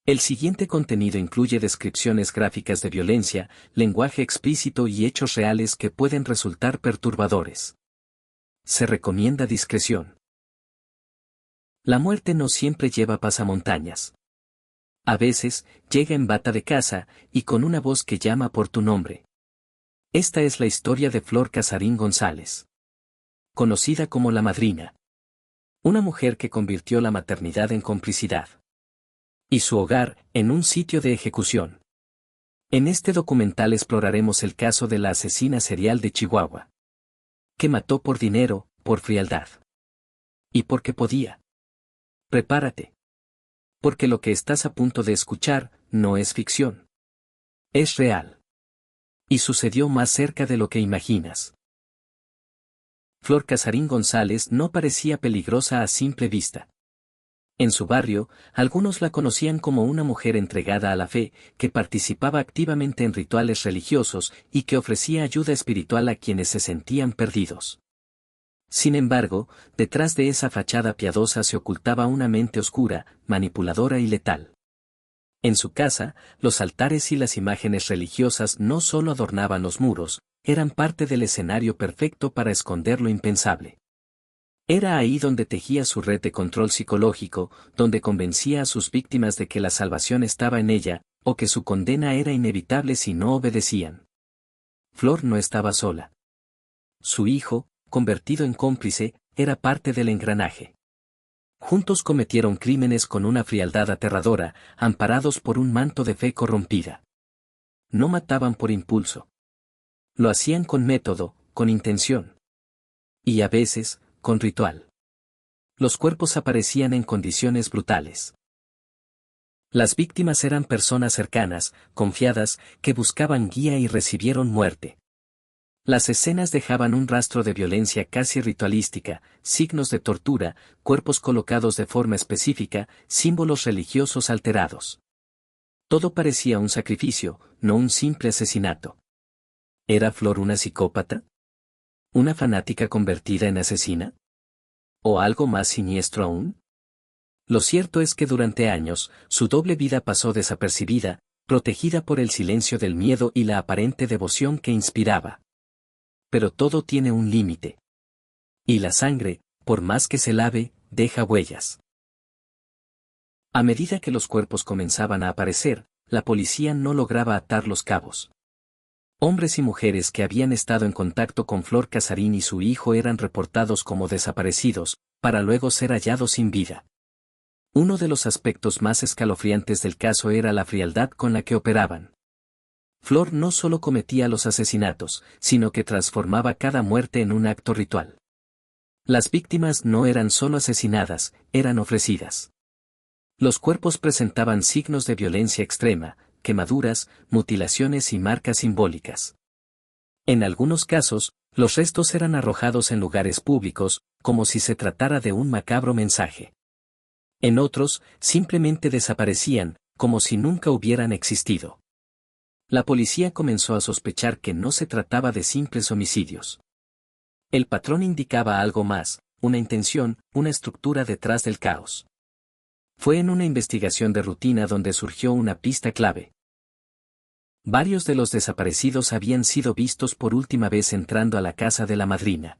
El siguiente contenido incluye descripciones gráficas de violencia, lenguaje explícito y hechos reales que pueden resultar perturbadores. Se recomienda discreción. La muerte no siempre lleva pasamontañas. A veces, llega en bata de casa, y con una voz que llama por tu nombre. Esta es la historia de Flor Casarín González. Conocida como la Madrina. Una mujer que convirtió la maternidad en complicidad. Y su hogar, en un sitio de ejecución. En este documental exploraremos el caso de la asesina serial de Chihuahua. Que mató por dinero, por frialdad. Y porque podía. Prepárate. Porque lo que estás a punto de escuchar, no es ficción. Es real. Y sucedió más cerca de lo que imaginas. Flor Casarín González no parecía peligrosa a simple vista. En su barrio, algunos la conocían como una mujer entregada a la fe, que participaba activamente en rituales religiosos y que ofrecía ayuda espiritual a quienes se sentían perdidos. Sin embargo, detrás de esa fachada piadosa se ocultaba una mente oscura, manipuladora y letal. En su casa, los altares y las imágenes religiosas no solo adornaban los muros, eran parte del escenario perfecto para esconder lo impensable. Era ahí donde tejía su red de control psicológico, donde convencía a sus víctimas de que la salvación estaba en ella, o que su condena era inevitable si no obedecían. Flor no estaba sola. Su hijo, convertido en cómplice, era parte del engranaje. Juntos cometieron crímenes con una frialdad aterradora, amparados por un manto de fe corrompida. No mataban por impulso. Lo hacían con método, con intención. Y a veces, con ritual. Los cuerpos aparecían en condiciones brutales. Las víctimas eran personas cercanas, confiadas, que buscaban guía y recibieron muerte. Las escenas dejaban un rastro de violencia casi ritualística, signos de tortura, cuerpos colocados de forma específica, símbolos religiosos alterados. Todo parecía un sacrificio, no un simple asesinato. ¿Era Flor una psicópata? ¿Una fanática convertida en asesina? ¿O algo más siniestro aún? Lo cierto es que durante años, su doble vida pasó desapercibida, protegida por el silencio del miedo y la aparente devoción que inspiraba. Pero todo tiene un límite. Y la sangre, por más que se lave, deja huellas. A medida que los cuerpos comenzaban a aparecer, la policía no lograba atar los cabos. Hombres y mujeres que habían estado en contacto con Flor Casarín y su hijo eran reportados como desaparecidos, para luego ser hallados sin vida. Uno de los aspectos más escalofriantes del caso era la frialdad con la que operaban. Flor no solo cometía los asesinatos, sino que transformaba cada muerte en un acto ritual. Las víctimas no eran solo asesinadas, eran ofrecidas. Los cuerpos presentaban signos de violencia extrema, quemaduras, mutilaciones y marcas simbólicas. En algunos casos, los restos eran arrojados en lugares públicos, como si se tratara de un macabro mensaje. En otros, simplemente desaparecían, como si nunca hubieran existido. La policía comenzó a sospechar que no se trataba de simples homicidios. El patrón indicaba algo más, una intención, una estructura detrás del caos. Fue en una investigación de rutina donde surgió una pista clave. Varios de los desaparecidos habían sido vistos por última vez entrando a la casa de la Madrina.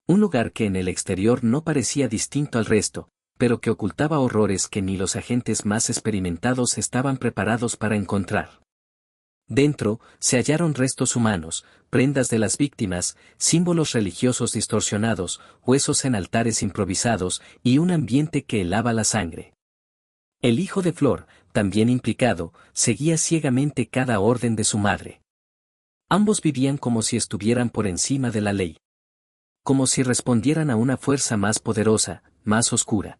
Un lugar que en el exterior no parecía distinto al resto, pero que ocultaba horrores que ni los agentes más experimentados estaban preparados para encontrar. Dentro, se hallaron restos humanos, prendas de las víctimas, símbolos religiosos distorsionados, huesos en altares improvisados, y un ambiente que helaba la sangre. El hijo de Flor, también implicado, seguía ciegamente cada orden de su madre. Ambos vivían como si estuvieran por encima de la ley. Como si respondieran a una fuerza más poderosa, más oscura.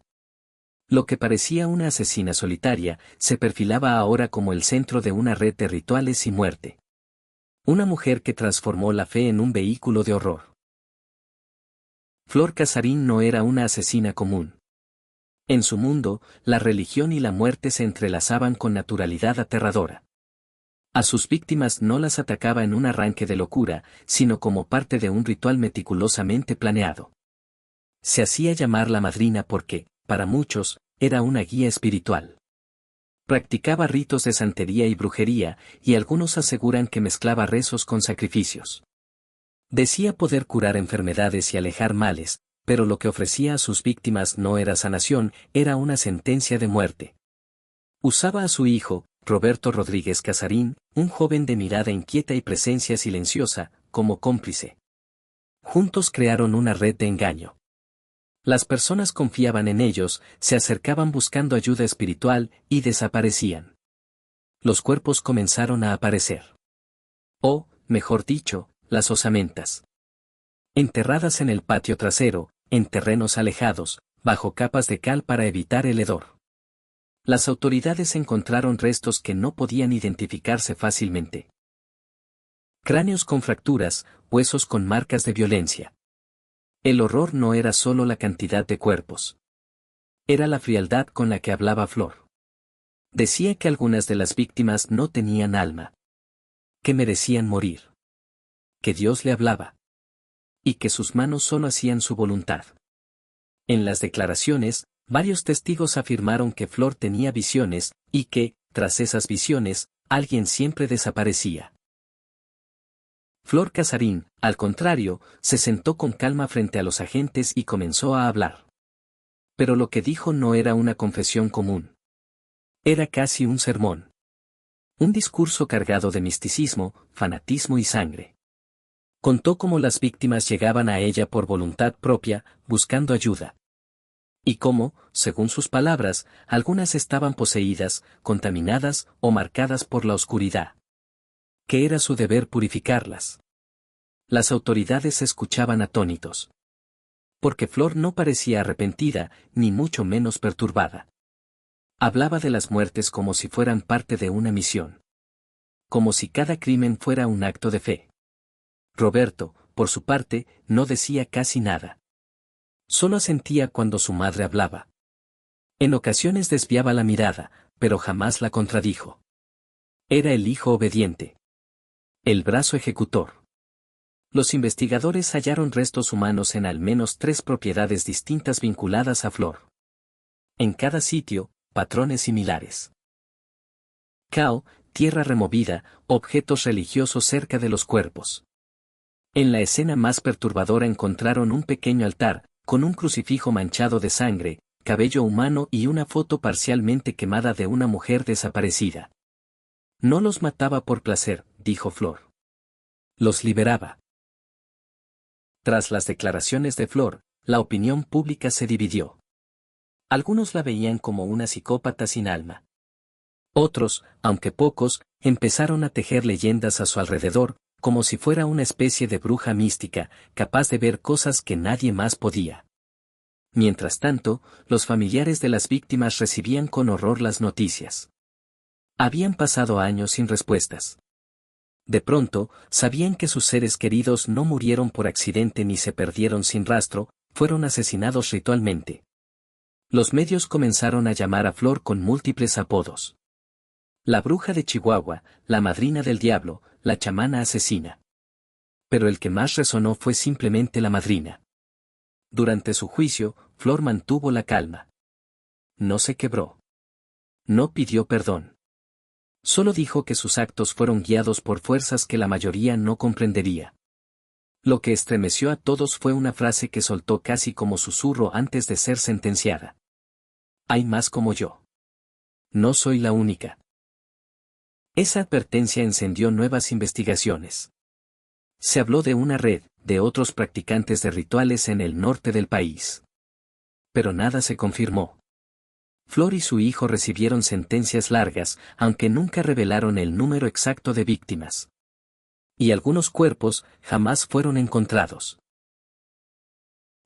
Lo que parecía una asesina solitaria, se perfilaba ahora como el centro de una red de rituales y muerte. Una mujer que transformó la fe en un vehículo de horror. Flor Casarín no era una asesina común. En su mundo, la religión y la muerte se entrelazaban con naturalidad aterradora. A sus víctimas no las atacaba en un arranque de locura, sino como parte de un ritual meticulosamente planeado. Se hacía llamar la Madrina porque, para muchos, era una guía espiritual. Practicaba ritos de santería y brujería, y algunos aseguran que mezclaba rezos con sacrificios. Decía poder curar enfermedades y alejar males, pero lo que ofrecía a sus víctimas no era sanación, era una sentencia de muerte. Usaba a su hijo, Roberto Rodríguez Casarín, un joven de mirada inquieta y presencia silenciosa, como cómplice. Juntos crearon una red de engaño. Las personas confiaban en ellos, se acercaban buscando ayuda espiritual, y desaparecían. Los cuerpos comenzaron a aparecer. O, mejor dicho, las osamentas. Enterradas en el patio trasero, en terrenos alejados, bajo capas de cal para evitar el hedor. Las autoridades encontraron restos que no podían identificarse fácilmente. Cráneos con fracturas, huesos con marcas de violencia. El horror no era solo la cantidad de cuerpos. Era la frialdad con la que hablaba Flor. Decía que algunas de las víctimas no tenían alma. Que merecían morir. Que Dios le hablaba. Y que sus manos solo hacían su voluntad. En las declaraciones, varios testigos afirmaron que Flor tenía visiones, y que, tras esas visiones, alguien siempre desaparecía. Flor Casarín, al contrario, se sentó con calma frente a los agentes y comenzó a hablar. Pero lo que dijo no era una confesión común. Era casi un sermón. Un discurso cargado de misticismo, fanatismo y sangre. Contó cómo las víctimas llegaban a ella por voluntad propia, buscando ayuda. Y cómo, según sus palabras, algunas estaban poseídas, contaminadas o marcadas por la oscuridad. Que era su deber purificarlas. Las autoridades escuchaban atónitos. Porque Flor no parecía arrepentida, ni mucho menos perturbada. Hablaba de las muertes como si fueran parte de una misión. Como si cada crimen fuera un acto de fe. Roberto, por su parte, no decía casi nada. Solo asentía cuando su madre hablaba. En ocasiones desviaba la mirada, pero jamás la contradijo. Era el hijo obediente. El brazo ejecutor. Los investigadores hallaron restos humanos en al menos 3 propiedades distintas vinculadas a Flor. En cada sitio, patrones similares. Cao, tierra removida, objetos religiosos cerca de los cuerpos. En la escena más perturbadora encontraron un pequeño altar, con un crucifijo manchado de sangre, cabello humano y una foto parcialmente quemada de una mujer desaparecida. No los mataba por placer, dijo Flor. Los liberaba. Tras las declaraciones de Flor, la opinión pública se dividió. Algunos la veían como una psicópata sin alma. Otros, aunque pocos, empezaron a tejer leyendas a su alrededor, como si fuera una especie de bruja mística, capaz de ver cosas que nadie más podía. Mientras tanto, los familiares de las víctimas recibían con horror las noticias. Habían pasado años sin respuestas. De pronto, sabían que sus seres queridos no murieron por accidente ni se perdieron sin rastro, fueron asesinados ritualmente. Los medios comenzaron a llamar a Flor con múltiples apodos. La bruja de Chihuahua, la madrina del diablo, la chamana asesina. Pero el que más resonó fue simplemente la madrina. Durante su juicio, Flor mantuvo la calma. No se quebró. No pidió perdón. Solo dijo que sus actos fueron guiados por fuerzas que la mayoría no comprendería. Lo que estremeció a todos fue una frase que soltó casi como susurro antes de ser sentenciada. Hay más como yo. No soy la única. Esa advertencia encendió nuevas investigaciones. Se habló de una red, de otros practicantes de rituales en el norte del país. Pero nada se confirmó. Flor y su hijo recibieron sentencias largas, aunque nunca revelaron el número exacto de víctimas. Y algunos cuerpos jamás fueron encontrados.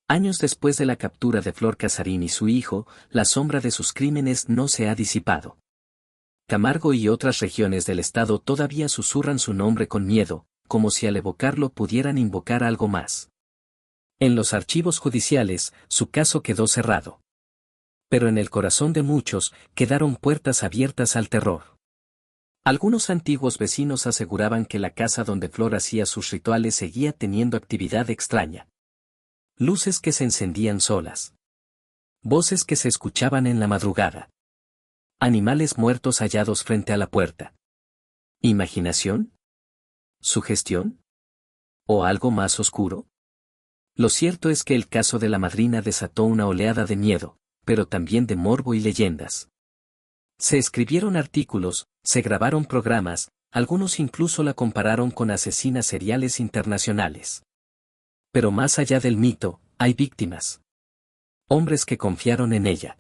Años después de la captura de Flor Casarín y su hijo, la sombra de sus crímenes no se ha disipado. Camargo y otras regiones del estado todavía susurran su nombre con miedo, como si al evocarlo pudieran invocar algo más. En los archivos judiciales, su caso quedó cerrado. Pero en el corazón de muchos, quedaron puertas abiertas al terror. Algunos antiguos vecinos aseguraban que la casa donde Flor hacía sus rituales seguía teniendo actividad extraña. Luces que se encendían solas. Voces que se escuchaban en la madrugada. Animales muertos hallados frente a la puerta. ¿Imaginación? ¿Sugestión? ¿O algo más oscuro? Lo cierto es que el caso de la madrina desató una oleada de miedo, pero también de morbo y leyendas. Se escribieron artículos, se grabaron programas, algunos incluso la compararon con asesinas seriales internacionales. Pero más allá del mito, hay víctimas. Hombres que confiaron en ella.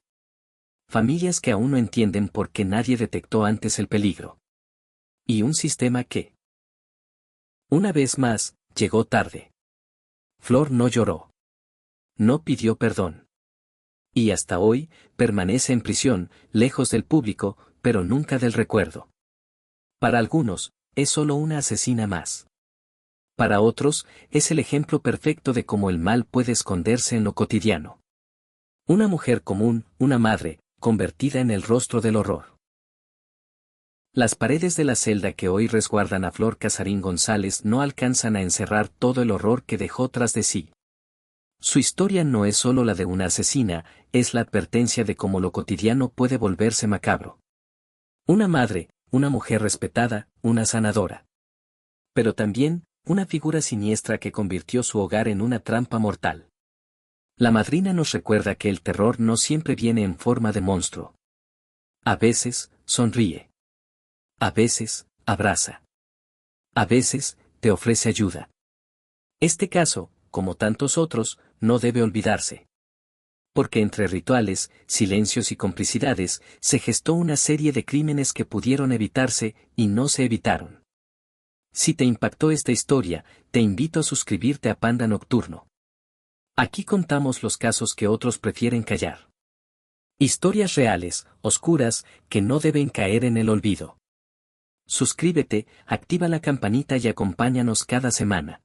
Familias que aún no entienden por qué nadie detectó antes el peligro. Y un sistema que, una vez más, llegó tarde. Flor no lloró. No pidió perdón. Y hasta hoy, permanece en prisión, lejos del público, pero nunca del recuerdo. Para algunos, es solo una asesina más. Para otros, es el ejemplo perfecto de cómo el mal puede esconderse en lo cotidiano. Una mujer común, una madre, convertida en el rostro del horror. Las paredes de la celda que hoy resguardan a Flor Casarín González no alcanzan a encerrar todo el horror que dejó tras de sí. Su historia no es solo la de una asesina, es la advertencia de cómo lo cotidiano puede volverse macabro. Una madre, una mujer respetada, una sanadora. Pero también, una figura siniestra que convirtió su hogar en una trampa mortal. La madrina nos recuerda que el terror no siempre viene en forma de monstruo. A veces, sonríe. A veces, abraza. A veces, te ofrece ayuda. Este caso, como tantos otros, no debe olvidarse. Porque entre rituales, silencios y complicidades, se gestó una serie de crímenes que pudieron evitarse, y no se evitaron. Si te impactó esta historia, te invito a suscribirte a Panda Nocturno. Aquí contamos los casos que otros prefieren callar. Historias reales, oscuras, que no deben caer en el olvido. Suscríbete, activa la campanita y acompáñanos cada semana.